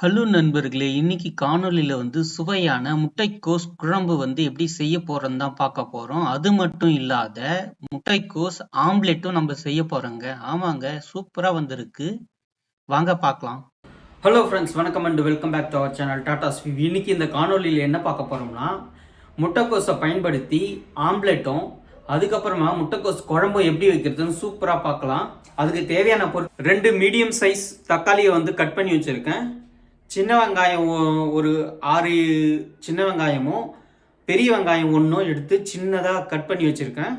Hello நண்பர்களே! இன்னைக்கு காணொளியில சுவையான முட்டைக்கோஸ் குழம்பு எப்படி செய்ய போறோம்ன்னு தான் பார்க்க போறோம். அது மட்டும் இல்லாத முட்டைக்கோஸ் ஆம்லெட்டும் நம்ம செய்ய போறோங்க. ஆமாங்க, சூப்பரா வந்திருக்கு. வாங்க பார்க்கலாம். ஹலோ ஃப்ரெண்ட்ஸ், வணக்கம் and welcome back to our channel Tata's view. இன்னைக்கு இந்த காணொலியில் என்ன பார்க்க போறோம்னா, முட்டைக்கோஸை பயன்படுத்தி ஆம்லெட்டும் அதுக்கப்புறமா முட்டைக்கோஸ் குழம்பும் எப்படி வைக்கிறதுன்னு சூப்பராக பார்க்கலாம். அதுக்கு தேவையான பொருள் 2 மீடியம் சைஸ் தக்காளியை கட் பண்ணி வச்சுருக்கேன். சின்ன வெங்காயம் ஒரு 6 சின்ன வெங்காயமும் பெரிய வெங்காயம் ஒன்றும் எடுத்து சின்னதாக கட் பண்ணி வச்சுருக்கேன்.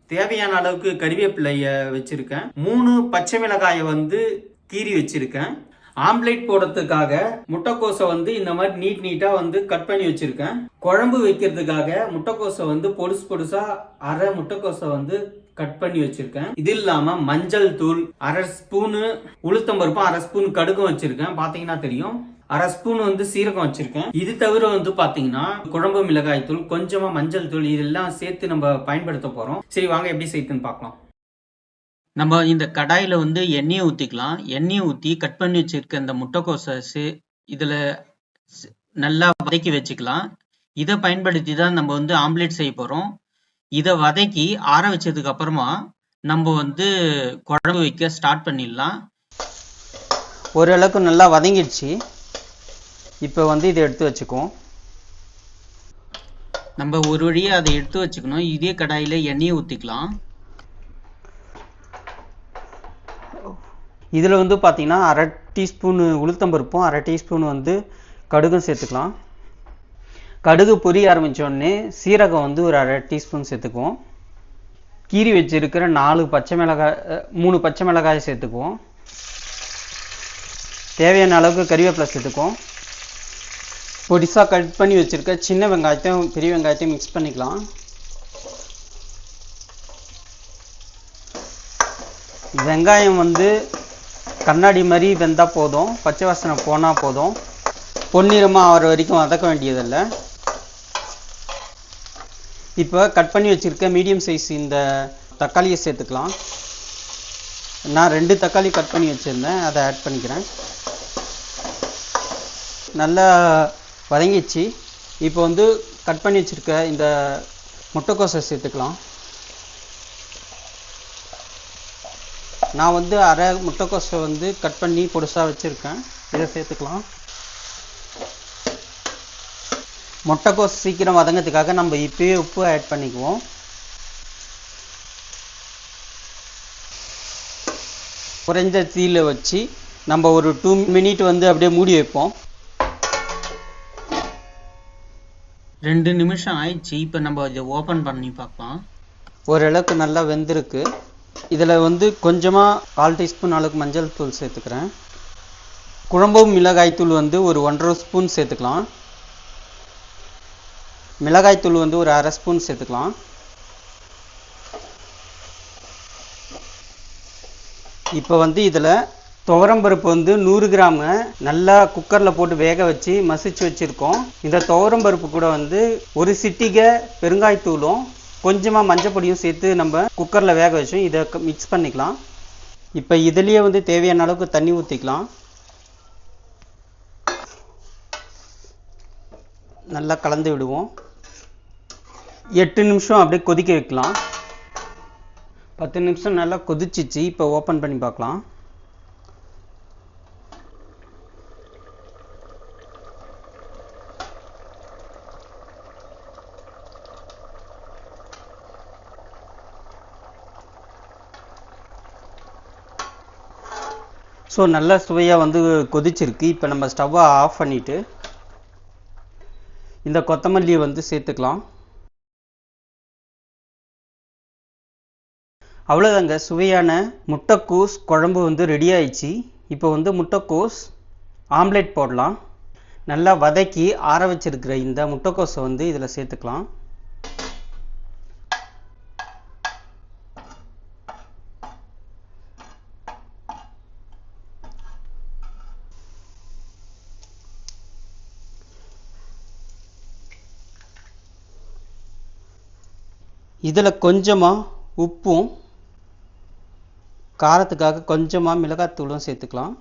தேவையான அளவுக்கு கறிவேப்பிலையை வச்சுருக்கேன். 3 பச்சை மிளகாயை கீறி வச்சுருக்கேன். ஆம்லேட் போடுறதுக்காக முட்டைக்கோஸை இந்த மாதிரி நீட்டாக கட் பண்ணி வச்சுருக்கேன். குழம்பு வைக்கிறதுக்காக முட்டைக்கோஸை பொடுசு பொடுசாக அரை முட்டைக்கோஸை கட் பண்ணி வச்சிருக்கேன். இது இல்லாம மஞ்சள் தூள் 1/2 ஸ்பூனு, உளுத்தம்பருப்பும் 1/2 ஸ்பூன் கடுகும் வச்சிருக்கேன். பாத்தீங்கன்னா தெரியும். 1/2 ஸ்பூன் சீரகம் வச்சிருக்கேன். இது தவிர பாத்தீங்கன்னா குழம்பு மிளகாய் தூள், கொஞ்சமா மஞ்சள் தூள், இதெல்லாம் சேர்த்து நம்ம பயன்படுத்த போறோம். சரி, வாங்க எப்படி செய்யுதுன்னு பார்க்கலாம். நம்ம இந்த கடாயில எண்ணெயை ஊத்திக்கலாம். எண்ணெயை ஊத்தி கட் பண்ணி வச்சிருக்க இந்த முட்டைக்கோஸை இதுல நல்லா வதக்கி வச்சுக்கலாம். இதை பயன்படுத்தி தான் நம்ம ஆம்லெட் செய்ய போறோம். இதை வதக்கி ஆற வச்சதுக்கு அப்புறமா நம்ம குழம்பு வைக்க ஸ்டார்ட் பண்ணிடலாம். ஓரளவுக்கு நல்லா வதங்கிடுச்சு. இப்போ இதை எடுத்து வச்சுக்குவோம். நம்ம ஒரு வழியா அதை எடுத்து வச்சுக்கணும். இதே கடாயில எண்ணெயை ஊத்திக்கலாம். இதில் பார்த்தீங்கன்னா 1/2 டீஸ்பூன் உளுத்தம்பருப்பும் 1/2 டீஸ்பூன் கடுகும் சேர்த்துக்கலாம். கடுகு பொரிய ஆரம்பித்தோடனே சீரகம் ஒரு 1/2 டீஸ்பூன் சேர்த்துக்குவோம். கீரி வச்சிருக்கிற 3 பச்சை மிளகாய் சேர்த்துக்குவோம். தேவையான அளவுக்கு கறிவேப்பிலை சேர்த்துக்குவோம். பொடிசாக கட் பண்ணி வச்சுருக்க சின்ன வெங்காயத்தையும் பெரிய வெங்காயத்தையும் மிக்ஸ் பண்ணிக்கலாம். வெங்காயம் கண்ணாடி மாதிரி வெந்தால் போதும், பச்சை வாசனை போனால் போதும். பொன்னிறமாக ஆகிற வரைக்கும் வதக்க வேண்டியதில்லை. இப்போ கட் பண்ணி வச்சுருக்க மீடியம் சைஸ் இந்த தக்காளியை சேர்த்துக்கலாம். நான் 2 தக்காளி கட் பண்ணி வச்சுருந்தேன், அதை ஆட் பண்ணிக்கிறேன். நல்லா வதங்கிச்சு. இப்போ கட் பண்ணி வச்சுருக்க இந்த முட்டைக்கோஸை சேர்த்துக்கலாம். நான் அரை முட்டைக்கோஸை கட் பண்ணி பொடுசாக வச்சுருக்கேன். இதை சேர்த்துக்கலாம். முட்டைக்கோஸ் சீக்கிரம் வதங்கிறதுக்காக நம்ம இப்போயே உப்பு ஆட் பண்ணிக்குவோம். குறைஞ்ச தீயில் வச்சு நம்ம ஒரு 2 மினிட் அப்படியே மூடி வைப்போம். 2 நிமிஷம் ஆயிடுச்சு. இப்போ நம்ம இதை ஓப்பன் பண்ணி பார்க்கலாம். ஓரளவுக்கு நல்லா வெந்திருக்கு. இதில் கொஞ்சமாக 1/4 டீஸ்பூன் அளவுக்கு மஞ்சள் தூள் சேர்த்துக்கிறேன். குழம்பு மிளகாய் தூள் ஒரு 1/2 ஸ்பூன் சேர்த்துக்கலாம். மிளகாய் தூள் ஒரு 1/2 ஸ்பூன் சேர்த்துக்கலாம். இப்போ இதில் துவரம்பருப்பு 100 கிராம் நல்லா குக்கரில் போட்டு வேக வச்சு மசிச்சு வச்சுருக்கோம். இந்த துவரம்பருப்பு கூட ஒரு சிட்டிகை பெருங்காயத்தூளும் கொஞ்சமாக மஞ்சள் பொடியும் சேர்த்து நம்ம குக்கரில் வேக வச்சோம். இதை மிக்ஸ் பண்ணிக்கலாம். இப்போ இதுலேயே தேவையான அளவுக்கு தண்ணி ஊற்றிக்கலாம். நல்லா கலந்து விடுவோம். 8 நிமிஷம் அப்படியே கொதிக்க வைக்கலாம். 10 நிமிஷம் நல்லா கொதிச்சிச்சு. இப்போ ஓப்பன் பண்ணி பார்க்கலாம். ஸோ நல்லா சுவையாக கொதிச்சிருக்கு. இப்போ நம்ம ஸ்டவ்வை ஆஃப் பண்ணிவிட்டு இந்த கொத்தமல்லியை சேர்த்துக்கலாம். அவ்வளோதாங்க, சுவையான முட்டைக்கோஸ் குழம்பு ரெடி ஆயிடுச்சு. இப்போ முட்டைக்கோஸ் ஆம்லெட் போடலாம். நல்லா வதக்கி ஆற வச்சிருக்கிற இந்த முட்டைக்கோஸை இதில் சேர்த்துக்கலாம். இதில் கொஞ்சமாக உப்பும் காரத்துக்காக கொஞ்சமாக மிளகாத்தூளும் சேர்த்துக்கலாம்.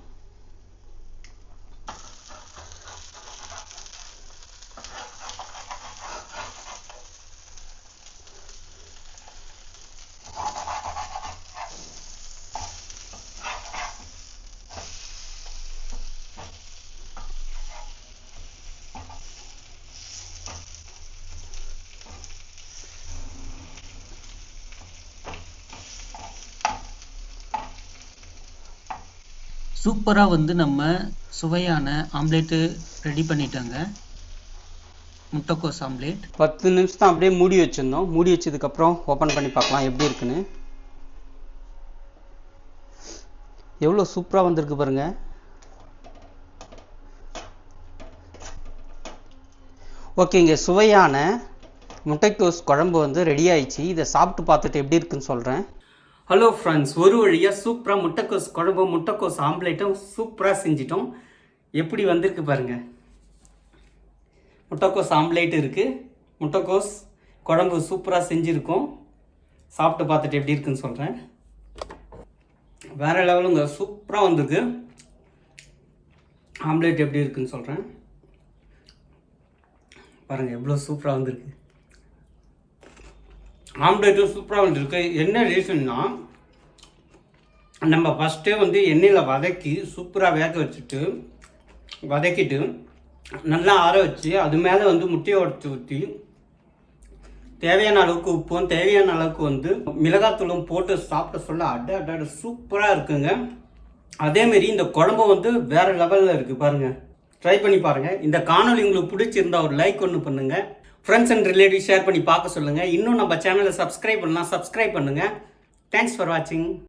சூப்பராக வந்து நம்ம சுவையான ஆம்லேட்டு ரெடி பண்ணிட்டோங்க. முட்டைக்கோஸ் ஆம்லேட். 10 நிமிஷம் தான் அப்படியே மூடி வச்சுருந்தோம். மூடி வச்சதுக்கப்புறம் ஓப்பன் பண்ணி பார்க்கலாம் எப்படி இருக்குன்னு. எவ்வளோ சூப்பராக வந்திருக்கு பாருங்க. ஓகேங்க, சுவையான முட்டைக்கோஸ் குழம்பு வந்து ரெடி ஆயிடுச்சு. இதை சாப்பிட்டு பார்த்துட்டு எப்படி இருக்குன்னு சொல்கிறேன். ஹலோ ஃப்ரெண்ட்ஸ், ஒரு வழியாக சூப்பராக முட்டைக்கோஸ் குழம்பு முட்டைக்கோஸ் ஆம்லேட்டும் சூப்பராக செஞ்சிட்டோம். எப்படி வந்திருக்கு பாருங்கள். முட்டைக்கோஸ் ஆம்லேட் இருக்குது, முட்டைக்கோஸ் குழம்பு சூப்பராக செஞ்சுருக்கோம். சாப்பிட்டு பார்த்துட்டு எப்படி இருக்குன்னு சொல்கிறேன். வேறு லெவலுங்க, சூப்பராக வந்திருக்கு. ஆம்லேட் எப்படி இருக்குன்னு சொல்கிறேன் பாருங்கள். எவ்வளோ சூப்பராக வந்திருக்கு. ஆம்லேட்டும் சூப்பராக வந்துருக்கு. என்ன ரீசன்னா, நம்ம ஃபஸ்ட்டே வந்து எண்ணெயில் வதக்கி சூப்பராக வேக வச்சுட்டு வதக்கிட்டு நல்லா ஆற வச்சு அது மேலே வந்து முட்டையை உடச்சி ஊற்றி தேவையான அளவுக்கு உப்பும் தேவையான அளவுக்கு வந்து மிளகாத்தூளும் போட்டு சாப்பிட சொல்ல அட சூப்பராக இருக்குங்க. அதேமாரி இந்த குழம்பு வந்து வேறு லெவலில் இருக்குது பாருங்கள். ட்ரை பண்ணி பாருங்கள். இந்த காணொலி உங்களுக்கு பிடிச்சிருந்தா ஒரு லைக் ஒன்று பண்ணுங்கள். ஃப்ரெண்ட்ஸ் அண்ட் ரிலேட்டிவ் ஷேர் பண்ணி பார்க்க சொல்லுங்கள். இன்னும் நம்ம சேனலை சப்ஸ்கிரைப் பண்ணலாம், சப்ஸ்கிரைப் பண்ணுங்கள். தேங்க்ஸ் ஃபார் வாட்சிங்.